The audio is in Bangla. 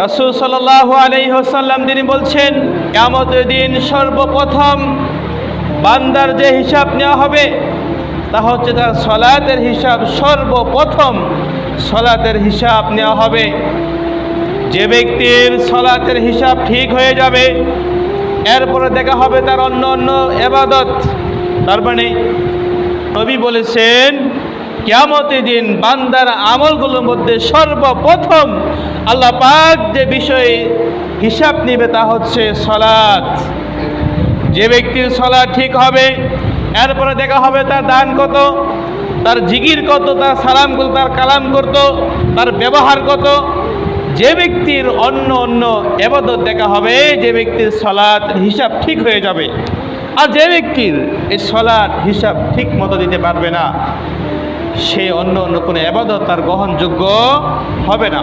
রাসূল সাল্লাল্লাহু আলাইহি ওয়াসাল্লাম তিনি বলছেন, কিয়ামতের দিন সর্বপ্রথম বান্দার যে হিসাব নেওয়া হবে তা হচ্ছে তার সালাতের হিসাব। সর্বপ্রথম সালাতের হিসাব নেওয়া হবে। যে ব্যক্তির সালাতের হিসাব ঠিক হয়ে যাবে, এরপরে দেখা হবে তার অন্য অন্য ইবাদত। তার মানে নবী বলেছেন, কিয়ামতের দিন বান্দার আমলগুলোর মধ্যে সর্বপ্রথম আল্লাহ পাক যে বিষয়ে হিসাব নেবে তা হচ্ছে সালাত। যে ব্যক্তির সালাত ঠিক হবে, এরপরে দেখা হবে তার দান কত, তার জিকির কত, তার সালাম কত, তার কালাম কত, তার ব্যবহার কত। যে ব্যক্তির অন্য অন্য ইবাদত দেখা হবে, যে ব্যক্তির সালাত হিসাব ঠিক হয়ে যাবে। আর যে ব্যক্তির এই সালাত হিসাব ঠিক মতো দিতে পারবে না, সে অন্য অন্য কোনো ইবাদত তার গ্রহণযোগ্য হবে না।